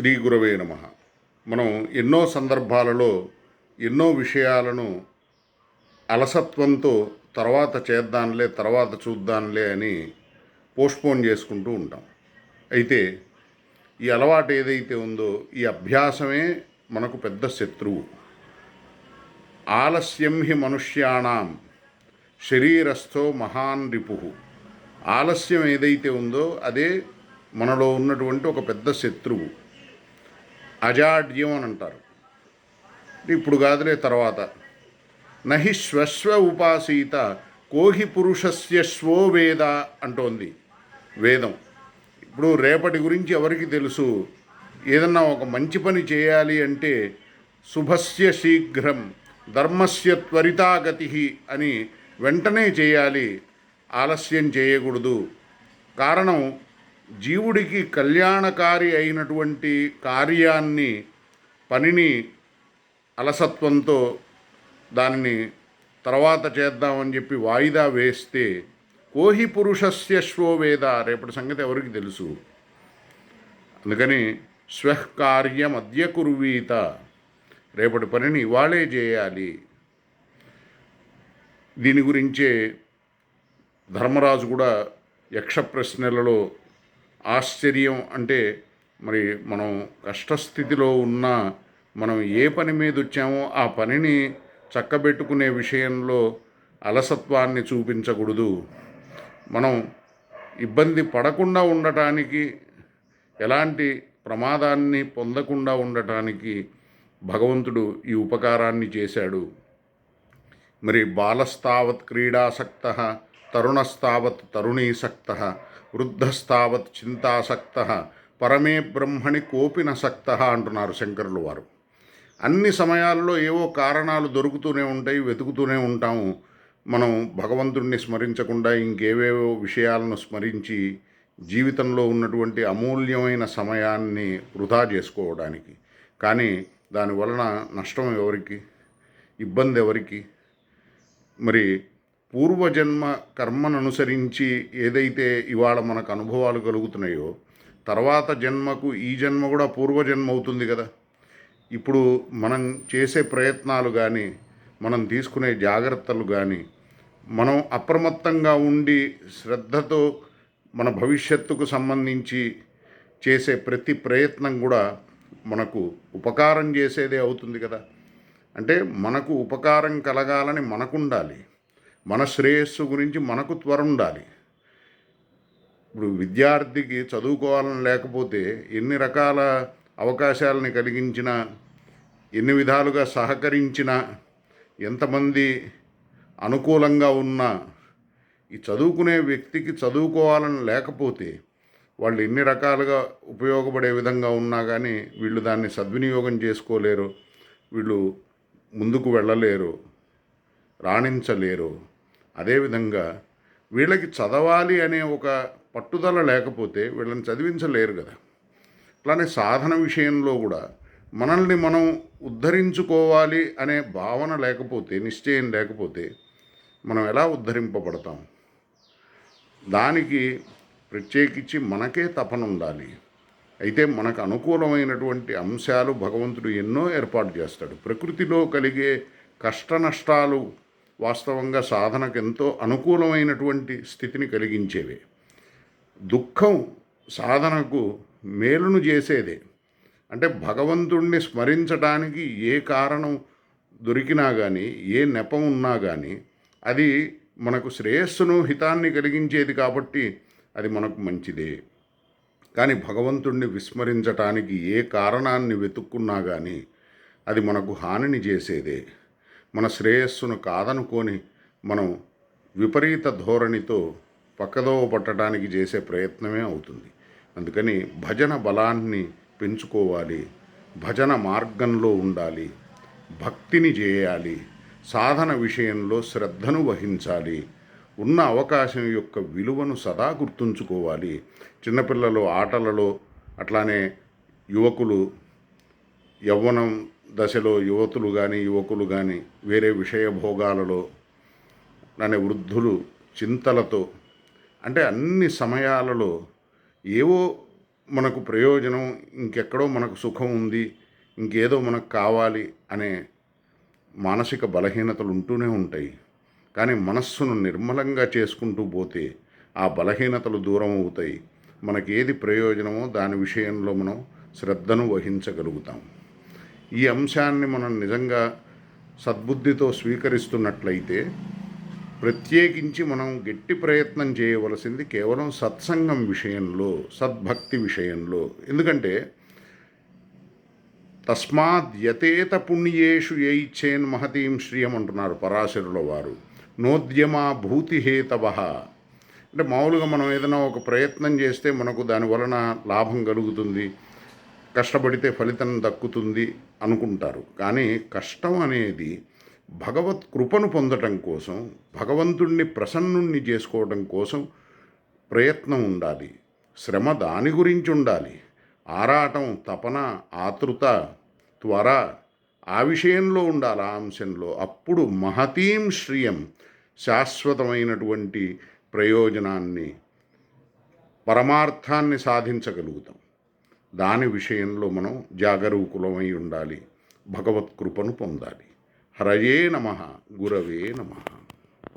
శ్రీ గురవే నమ. మనం ఎన్నో సందర్భాలలో ఎన్నో విషయాలను అలసత్వంతో తర్వాత చేద్దాంలే, తర్వాత చూద్దాంలే అని పోస్ట్పోన్ చేసుకుంటూ ఉంటాం. అయితే ఈ అలవాటు ఏదైతే ఉందో ఈ అభ్యాసమే మనకు పెద్ద శత్రువు. ఆలస్యం హి మనుష్యాణం శరీరస్థో మహాన్ రిపు. ఆలస్యం ఏదైతే ఉందో అదే మనలో ఉన్నటువంటి ఒక పెద్ద శత్రువు. అజాడ్యం అని అంటారు. ఇప్పుడు కాదులే తర్వాత. నహి శ్వశ్వ ఉపాసీత కోహి పురుషస్య శ్వో వేద అంటోంది వేదం. ఇప్పుడు రేపటి గురించి ఎవరికి తెలుసు? ఏదన్నా ఒక మంచి పని చేయాలి అంటే శుభస్య శీఘ్రం ధర్మస్య త్వరితాగతి అని వెంటనే చేయాలి, ఆలస్యం చేయకూడదు. కారణం, జీవుడికి కళ్యాణకారి అయినటువంటి కార్యాన్ని, పనిని అలసత్వంతో దానిని తర్వాత చేద్దామని చెప్పి వాయిదా వేస్తే కోహి పురుషస్య శ్వో వేద, రేపటి సంగతి ఎవరికి తెలుసు? అందుకని స్వఃకార్యం అద్య కుర్వీత, రేపటి పనిని ఇవాళే చేయాలి. దీని గురించే ధర్మరాజు కూడా యక్ష ప్రశ్నలలో ఆశ్చర్యం అంటే, మరి మనం కష్టస్థితిలో ఉన్నా మనం ఏ పని మీద వచ్చామో ఆ పనిని చక్కబెట్టుకునే విషయంలో అలసత్వాన్ని చూపించకూడదు. మనం ఇబ్బంది పడకుండా ఉండటానికి, ఎలాంటి ప్రమాదాన్ని పొందకుండా ఉండటానికి భగవంతుడు ఈ ఉపకారాన్ని చేశాడు. మరి బాలస్తావత్ క్రీడాసక్త, తరుణస్తావత్ తరుణీసక్త, వృద్ధస్తావత్ చింతాసక్త, పరమే బ్రహ్మణి కోపినసక్త అంటున్నారు శంకరులు వారు. అన్ని సమయాల్లో ఏవో కారణాలు దొరుకుతూనే ఉంటాయి, వెతుకుతూనే ఉంటాము. మనం భగవంతుడిని స్మరించకుండా ఇంకేవేవో విషయాలను స్మరించి జీవితంలో ఉన్నటువంటి అమూల్యమైన సమయాన్ని వృధా చేసుకోవడానికి. కానీ దానివలన నష్టం ఎవరికి? ఇబ్బంది ఎవరికి? మరి పూర్వజన్మ కర్మను అనుసరించి ఏదైతే ఇవాళ మనకు అనుభవాలు కలుగుతున్నాయో, తర్వాత జన్మకు ఈ జన్మ కూడా పూర్వజన్మ అవుతుంది కదా. ఇప్పుడు మనం చేసే ప్రయత్నాలు కానీ, మనం తీసుకునే జాగ్రత్తలు కానీ, మనం అప్రమత్తంగా ఉండి శ్రద్ధతో మన భవిష్యత్తుకు సంబంధించి చేసే ప్రతి ప్రయత్నం కూడా మనకు ఉపకారం చేసేదే అవుతుంది కదా. అంటే మనకు ఉపకారం కలగాలని మనకుండాలి, మన శ్రేయస్సు గురించి మనకు త్వర ఉండాలి. ఇప్పుడు విద్యార్థికి చదువుకోవాలని లేకపోతే ఎన్ని రకాల అవకాశాలని కలిగించినా, ఎన్ని విధాలుగా సహకరించినా, ఎంతమంది అనుకూలంగా ఉన్నా, ఈ చదువుకునే వ్యక్తికి చదువుకోవాలని లేకపోతే వాళ్ళు ఎన్ని రకాలుగా ఉపయోగపడే విధంగా ఉన్నా కానీ వీళ్ళు దాన్ని సద్వినియోగం చేసుకోలేరు, వీళ్ళు ముందుకు వెళ్ళలేరు, రాణించలేరు. అదేవిధంగా వీళ్ళకి చదవాలి అనే ఒక పట్టుదల లేకపోతే వీళ్ళని చదివించలేరు కదా. అట్లానే సాధన విషయంలో కూడా మనల్ని మనం ఉద్ధరించుకోవాలి అనే భావన లేకపోతే, నిశ్చయం లేకపోతే మనం ఎలా ఉద్ధరింపబడతాం? దానికి ప్రత్యేకించి మనకే తపన ఉండాలి. అయితే మనకు అనుకూలమైనటువంటి అంశాలు భగవంతుడు ఎన్నో ఏర్పాటు చేస్తాడు. ప్రకృతిలో కలిగే కష్ట నష్టాలు వాస్తవంగా సాధనకు ఎంతో అనుకూలమైనటువంటి స్థితిని కలిగించేవే. దుఃఖం సాధనకు మేలును చేసేదే. అంటే భగవంతుణ్ణి స్మరించడానికి ఏ కారణం దొరికినా కానీ, ఏ నెపం ఉన్నా కానీ అది మనకు శ్రేయస్సును, హితాన్ని కలిగించేది కాబట్టి అది మనకు మంచిదే. కానీ భగవంతుణ్ణి విస్మరించటానికి ఏ కారణాన్ని వెతుక్కున్నా కానీ అది మనకు హానిని చేసేదే. మన శ్రేయస్సును కాదనుకొని మనం విపరీత ధోరణితో పక్కదోవ పట్టడానికి చేసే ప్రయత్నమే అవుతుంది. అందుకని భజన బలాన్ని పెంచుకోవాలి, భజన మార్గంలో ఉండాలి, భక్తిని చేయాలి, సాధన విషయంలో శ్రద్ధను వహించాలి, ఉన్న అవకాశం యొక్క విలువను సదా గుర్తుంచుకోవాలి. చిన్నపిల్లలు ఆటలలో, అట్లానే యువకులు యవ్వనం దశలో యువతులు కానీ యువకులు కానీ వేరే విషయ భోగాలలో, అనే వృద్ధులు చింతలతో, అంటే అన్ని సమయాలలో ఏవో మనకు ప్రయోజనం, ఇంకెక్కడో మనకు సుఖం ఉంది, ఇంకేదో మనకు కావాలి అనే మానసిక బలహీనతలు ఉంటూనే ఉంటాయి. కానీ మనస్సును నిర్మలంగా చేసుకుంటూ పోతే ఆ బలహీనతలు దూరం అవుతాయి. మనకి ఏది ప్రయోజనమో దాని విషయంలో మనం శ్రద్ధను వహించగలుగుతాం. ఈ అంశాన్ని మనం నిజంగా సద్బుద్ధితో స్వీకరిస్తున్నట్లయితే ప్రత్యేకించి మనం గట్టి ప్రయత్నం చేయవలసింది కేవలం సత్సంగం విషయంలో, సద్భక్తి విషయంలో. ఎందుకంటే తస్మాత్ యతేత పుణ్యేషు యైచ్చేన్ మహతీం శ్రియం అంటున్నారు పరాశరుల వారు. నోద్యమా భూతిహేతవ. అంటే మామూలుగా మనం ఏదైనా ఒక ప్రయత్నం చేస్తే మనకు దాని వలన లాభం కలుగుతుంది, కష్టపడితే ఫలితం దక్కుతుంది అనుకుంటారు. కానీ కష్టం అనేది భగవత్ కృపను పొందటం కోసం, భగవంతుణ్ణి ప్రసన్నుణ్ణి చేసుకోవడం కోసం ప్రయత్నం ఉండాలి. శ్రమ దాని గురించి ఉండాలి. ఆరాటం, తపన, ఆతృత, త్వర ఆ విషయంలో ఉండాలి, ఆ అంశంలో. అప్పుడు మహతీం శ్రియం, శాశ్వతమైనటువంటి ప్రయోజనాన్ని, పరమార్థాన్ని సాధించగలుగుతాం. దాని విషయంలో మనం జాగరూకులమై ఉండాలి, భగవత్ కృపను పొందాలి. హరయే నమః, గురవే నమః.